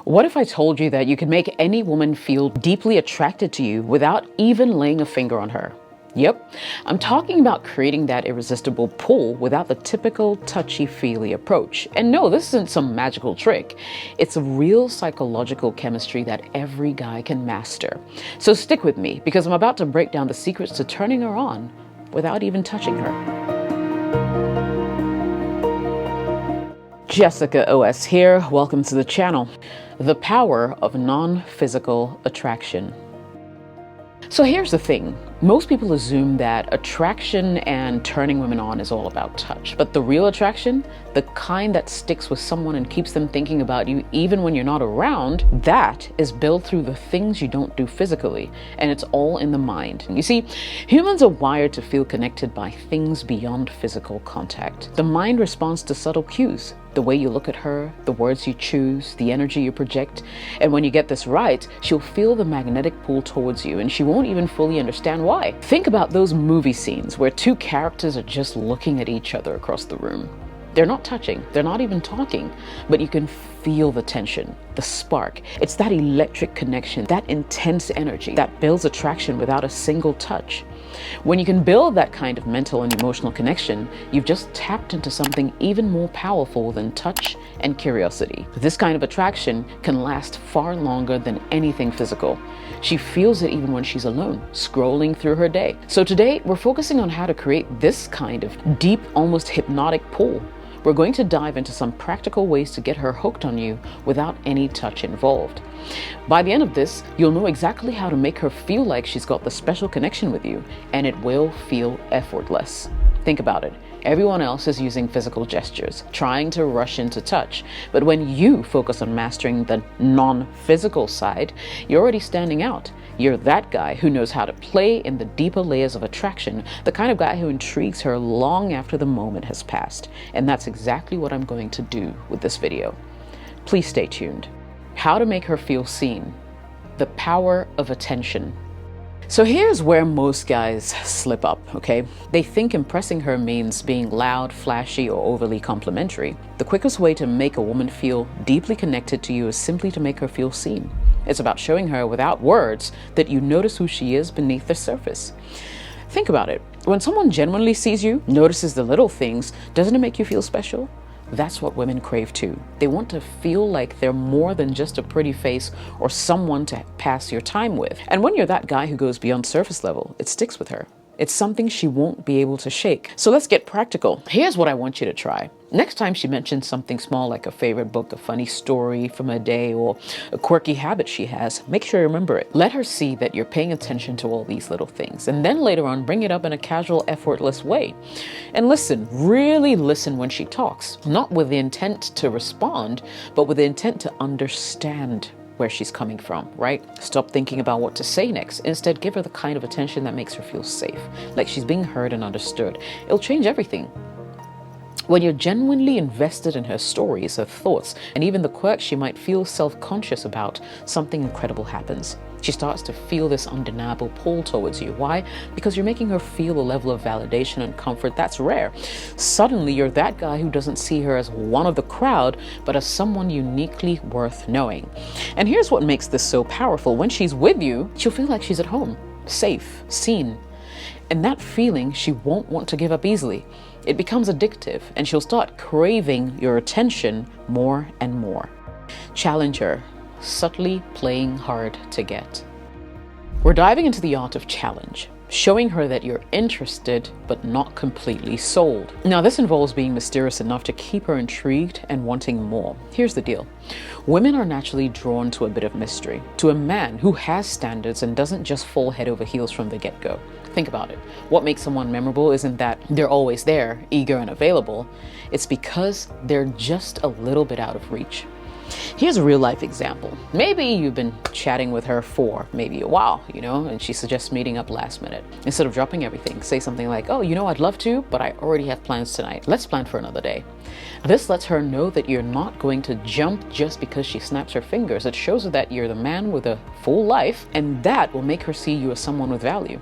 What if I told you that you can make any woman feel deeply attracted to you without even laying a finger on her? Yep, I'm talking about creating that irresistible pull without the typical touchy-feely approach. And no, this isn't some magical trick. It's a real psychological chemistry that every guy can master. So stick with me, because I'm about to break down the secrets to turning her on without even touching her. Jessica OS here. Welcome to the channel. The power of non-physical attraction. So here's the thing. Most people assume that attraction and turning women on is all about touch. But the real attraction, the kind that sticks with someone and keeps them thinking about you even when you're not around, that is built through the things you don't do physically. And it's all in the mind. You see, humans are wired to feel connected by things beyond physical contact. The mind responds to subtle cues. The way you look at her, the words you choose, the energy you project. And when you get this right, she'll feel the magnetic pull towards you and she won't even fully understand why. Think about those movie scenes where two characters are just looking at each other across the room. They're not touching, they're not even talking, but you can feel the tension, the spark. It's that electric connection, that intense energy that builds attraction without a single touch. When you can build that kind of mental and emotional connection, you've just tapped into something even more powerful than touch and curiosity. This kind of attraction can last far longer than anything physical. She feels it even when she's alone, scrolling through her day. So today, we're focusing on how to create this kind of deep, almost hypnotic pull. We're going to dive into some practical ways to get her hooked on you without any touch involved. By the end of this, you'll know exactly how to make her feel like she's got the special connection with you, and it will feel effortless. Think about it. Everyone else is using physical gestures, trying to rush into touch. But when you focus on mastering the non-physical side, you're already standing out. You're that guy who knows how to play in the deeper layers of attraction, the kind of guy who intrigues her long after the moment has passed. And that's exactly what I'm going to do with this video. Please stay tuned. How to make her feel seen. The power of attention. So here's where most guys slip up, okay? They think impressing her means being loud, flashy, or overly complimentary. The quickest way to make a woman feel deeply connected to you is simply to make her feel seen. It's about showing her without words that you notice who she is beneath the surface. Think about it. When someone genuinely sees you, notices the little things, doesn't it make you feel special? That's what women crave too. They want to feel like they're more than just a pretty face or someone to pass your time with. And when you're that guy who goes beyond surface level, it sticks with her. It's something she won't be able to shake. So let's get practical. Here's what I want you to try. Next time she mentions something small like a favorite book, a funny story from a day, or a quirky habit she has, make sure you remember it. Let her see that you're paying attention to all these little things. And then later on, bring it up in a casual, effortless way. And listen, really listen when she talks. Not with the intent to respond, but with the intent to understand where she's coming from, right? Stop thinking about what to say next. Instead, give her the kind of attention that makes her feel safe, like she's being heard and understood. It'll change everything. When you're genuinely invested in her stories, her thoughts, and even the quirks she might feel self-conscious about, something incredible happens. She starts to feel this undeniable pull towards you. Why? Because you're making her feel a level of validation and comfort that's rare. Suddenly, you're that guy who doesn't see her as one of the crowd, but as someone uniquely worth knowing. And here's what makes this so powerful. When she's with you, she'll feel like she's at home, safe, seen. And that feeling she won't want to give up easily. It becomes addictive, and she'll start craving your attention more and more. Challenge her. Subtly playing hard to get. We're diving into the art of challenge, showing her that you're interested but not completely sold. Now, this involves being mysterious enough to keep her intrigued and wanting more. Here's the deal. Women are naturally drawn to a bit of mystery, to a man who has standards and doesn't just fall head over heels from the get-go. Think about it. What makes someone memorable isn't that they're always there, eager and available. It's because they're just a little bit out of reach. Here's a real life example. Maybe you've been chatting with her for maybe a while, and she suggests meeting up last minute. Instead of dropping everything, say something like, oh, I'd love to, but I already have plans tonight. Let's plan for another day. This lets her know that you're not going to jump just because she snaps her fingers. It shows her that you're the man with a full life, and that will make her see you as someone with value.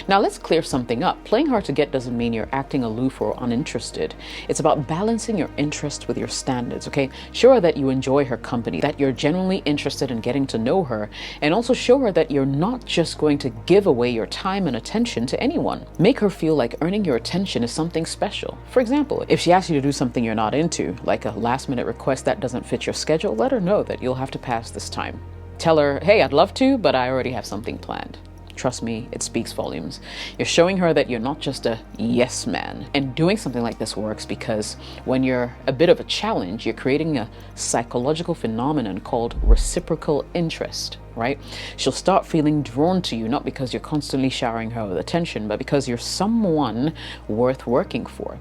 Now let's clear something up. Playing hard to get doesn't mean you're acting aloof or uninterested. It's about balancing your interest with your standards, okay? Show her that you enjoy her her company, that you're genuinely interested in getting to know her, and also show her that you're not just going to give away your time and attention to anyone. Make her feel like earning your attention is something special. For example, if she asks you to do something you're not into, like a last-minute request that doesn't fit your schedule, let her know that you'll have to pass this time. Tell her, hey, I'd love to, but I already have something planned. Trust me, it speaks volumes. You're showing her that you're not just a yes man. And doing something like this works because when you're a bit of a challenge, you're creating a psychological phenomenon called reciprocal interest, right? She'll start feeling drawn to you, not because you're constantly showering her with attention, but because you're someone worth working for.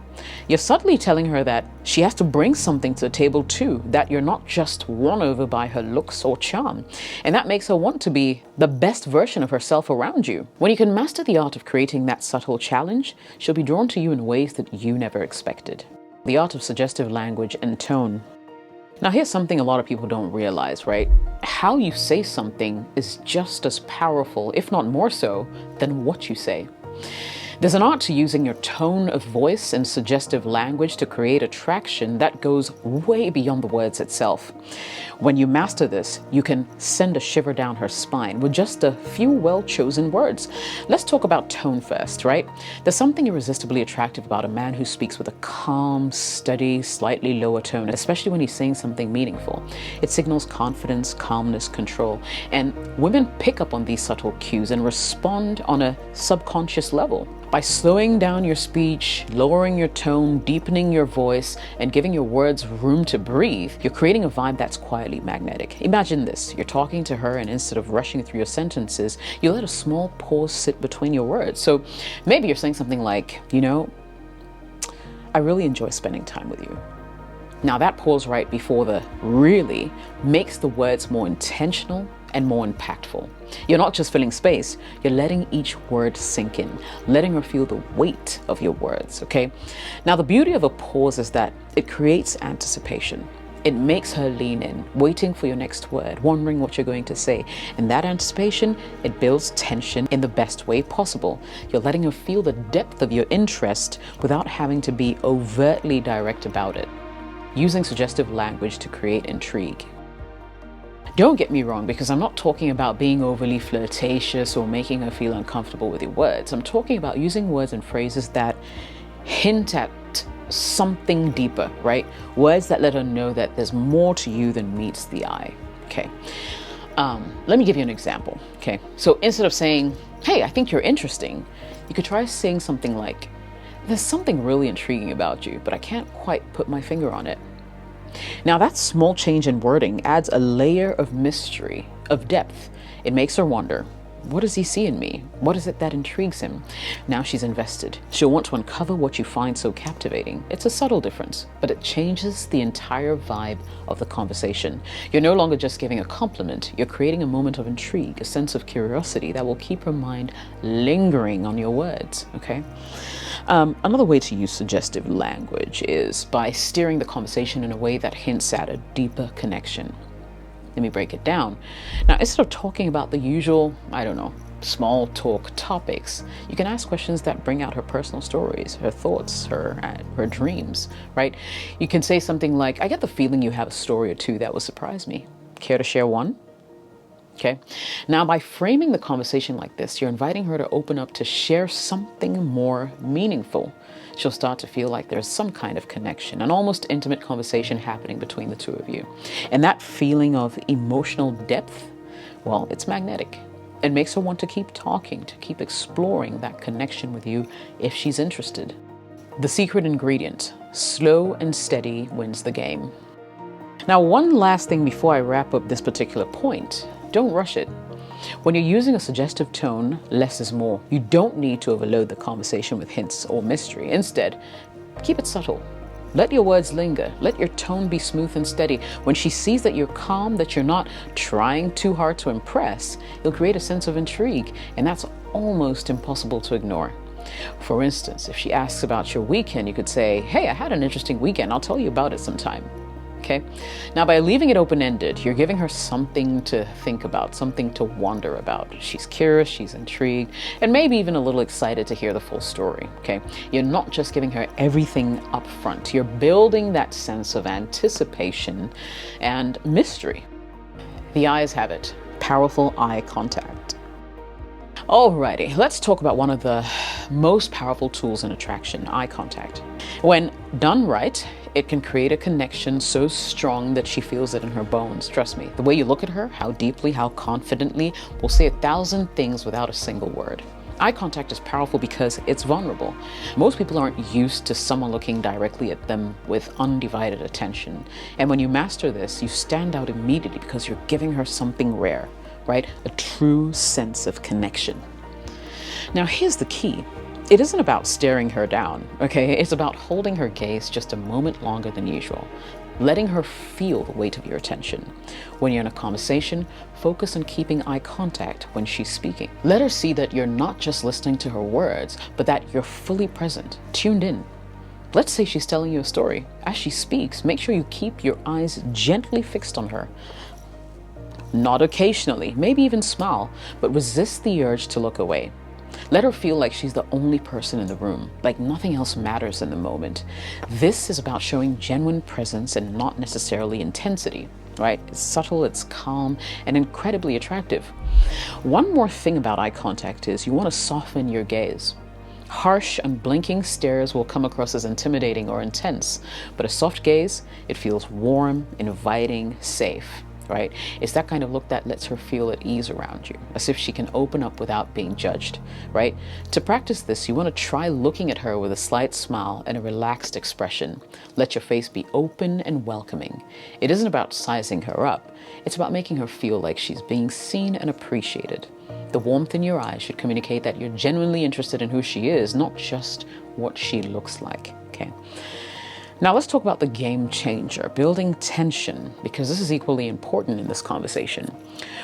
You're subtly telling her that she has to bring something to the table too, that you're not just won over by her looks or charm. And that makes her want to be the best version of herself around you. When you can master the art of creating that subtle challenge, she'll be drawn to you in ways that you never expected. The art of suggestive language and tone. Now, here's something a lot of people don't realize, right? How you say something is just as powerful, if not more so, than what you say. There's an art to using your tone of voice and suggestive language to create attraction that goes way beyond the words itself. When you master this, you can send a shiver down her spine with just a few well-chosen words. Let's talk about tone first, right? There's something irresistibly attractive about a man who speaks with a calm, steady, slightly lower tone, especially when he's saying something meaningful. It signals confidence, calmness, control, and women pick up on these subtle cues and respond on a subconscious level. By slowing down your speech, lowering your tone, deepening your voice, and giving your words room to breathe, you're creating a vibe that's quietly magnetic. Imagine this, you're talking to her and instead of rushing through your sentences, you let a small pause sit between your words. So maybe you're saying something like, I really enjoy spending time with you. Now that pause right before the really makes the words more intentional and more impactful. You're not just filling space, you're letting each word sink in, letting her feel the weight of your words, okay? Now the beauty of a pause is that it creates anticipation. It makes her lean in, waiting for your next word, wondering what you're going to say. And that anticipation, it builds tension in the best way possible. You're letting her feel the depth of your interest without having to be overtly direct about it. Using suggestive language to create intrigue. Don't get me wrong, because I'm not talking about being overly flirtatious or making her feel uncomfortable with your words. I'm talking about using words and phrases that hint at something deeper, right? Words that let her know that there's more to you than meets the eye. Okay. Let me give you an example. Okay. So instead of saying, hey, I think you're interesting, you could try saying something like, there's something really intriguing about you, but I can't quite put my finger on it. Now that small change in wording adds a layer of mystery, of depth. It makes her wonder, what does he see in me? What is it that intrigues him? Now she's invested. She'll want to uncover what you find so captivating. It's a subtle difference, but it changes the entire vibe of the conversation. You're no longer just giving a compliment. You're creating a moment of intrigue, a sense of curiosity that will keep her mind lingering on your words, okay? Another way to use suggestive language is by steering the conversation in a way that hints at a deeper connection. Let me break it down. Now, instead of talking about the usual, small talk topics, you can ask questions that bring out her personal stories, her thoughts, her dreams, right? You can say something like, I get the feeling you have a story or two that will surprise me. Care to share one? Okay. Now, by framing the conversation like this, you're inviting her to open up to share something more meaningful. She'll start to feel like there's some kind of connection, an almost intimate conversation happening between the two of you. And that feeling of emotional depth, well, it's magnetic. It makes her want to keep talking, to keep exploring that connection with you if she's interested. The secret ingredient, slow and steady wins the game. Now, one last thing before I wrap up this particular point. Don't rush it. When you're using a suggestive tone, less is more. You don't need to overload the conversation with hints or mystery. Instead, keep it subtle. Let your words linger. Let your tone be smooth and steady. When she sees that you're calm, that you're not trying too hard to impress, you'll create a sense of intrigue, and that's almost impossible to ignore. For instance, if she asks about your weekend, you could say, hey, I had an interesting weekend. I'll tell you about it sometime. Okay. Now, by leaving it open-ended, you're giving her something to think about, something to wonder about. She's curious, she's intrigued, and maybe even a little excited to hear the full story. Okay. You're not just giving her everything up front. You're building that sense of anticipation and mystery. The eyes have it. Powerful eye contact. Alrighty, let's talk about one of the most powerful tools in attraction, eye contact. When done right, it can create a connection so strong that she feels it in her bones. Trust me, the way you look at her, how deeply, how confidently, will say 1,000 things without a single word. Eye contact is powerful because it's vulnerable. Most people aren't used to someone looking directly at them with undivided attention. And when you master this, you stand out immediately because you're giving her something rare, right? A true sense of connection. Now, here's the key. It isn't about staring her down, okay? It's about holding her gaze just a moment longer than usual, letting her feel the weight of your attention. When you're in a conversation, focus on keeping eye contact when she's speaking. Let her see that you're not just listening to her words, but that you're fully present, tuned in. Let's say she's telling you a story. As she speaks, make sure you keep your eyes gently fixed on her. Nod occasionally, maybe even smile, but resist the urge to look away. Let her feel like she's the only person in the room, like nothing else matters in the moment. This is about showing genuine presence and not necessarily intensity, right? It's subtle, it's calm, and incredibly attractive. One more thing about eye contact is you want to soften your gaze. Harsh, unblinking stares will come across as intimidating or intense, but a soft gaze, it feels warm, inviting, safe. Right? It's that kind of look that lets her feel at ease around you, as if she can open up without being judged, right? To practice this, you want to try looking at her with a slight smile and a relaxed expression. Let your face be open and welcoming. It isn't about sizing her up. It's about making her feel like she's being seen and appreciated. The warmth in your eyes should communicate that you're genuinely interested in who she is, not just what she looks like, okay? Now let's talk about the game changer, building tension, because this is equally important in this conversation.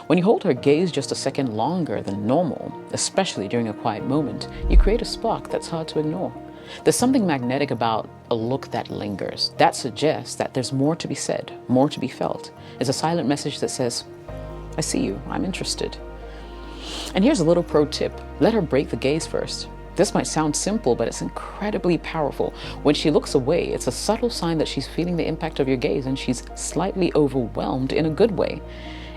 When you hold her gaze just a second longer than normal, especially during a quiet moment, you create a spark that's hard to ignore. There's something magnetic about a look that lingers. That suggests that there's more to be said, more to be felt. It's a silent message that says, I see you, I'm interested. And here's a little pro tip. Let her break the gaze first. This might sound simple, but it's incredibly powerful. When she looks away, it's a subtle sign that she's feeling the impact of your gaze and she's slightly overwhelmed in a good way.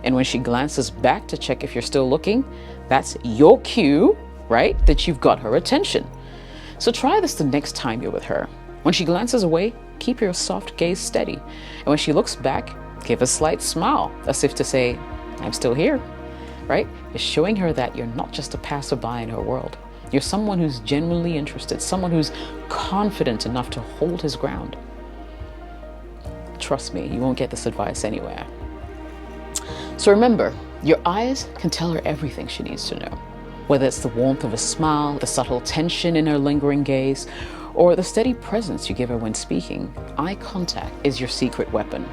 And when she glances back to check if you're still looking, that's your cue, right? That you've got her attention. So try this the next time you're with her. When she glances away, keep your soft gaze steady. And when she looks back, give a slight smile, as if to say, I'm still here, right? It's showing her that you're not just a passerby in her world. You're someone who's genuinely interested, someone who's confident enough to hold his ground. Trust me, you won't get this advice anywhere. So remember, your eyes can tell her everything she needs to know. Whether it's the warmth of a smile, the subtle tension in her lingering gaze, or the steady presence you give her when speaking, eye contact is your secret weapon.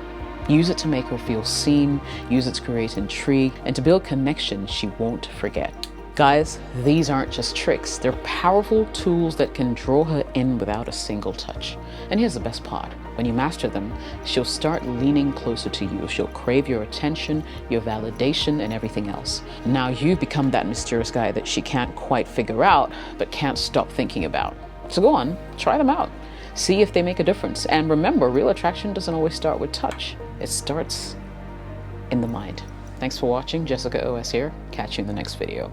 Use it to make her feel seen, use it to create intrigue, and to build connection she won't forget. Guys, these aren't just tricks. They're powerful tools that can draw her in without a single touch. And here's the best part. When you master them, she'll start leaning closer to you. She'll crave your attention, your validation, and everything else. Now you've become that mysterious guy that she can't quite figure out, but can't stop thinking about. So go on, try them out. See if they make a difference. And remember, real attraction doesn't always start with touch. It starts in the mind. Thanks for watching. Jessica OS here. Catch you in the next video.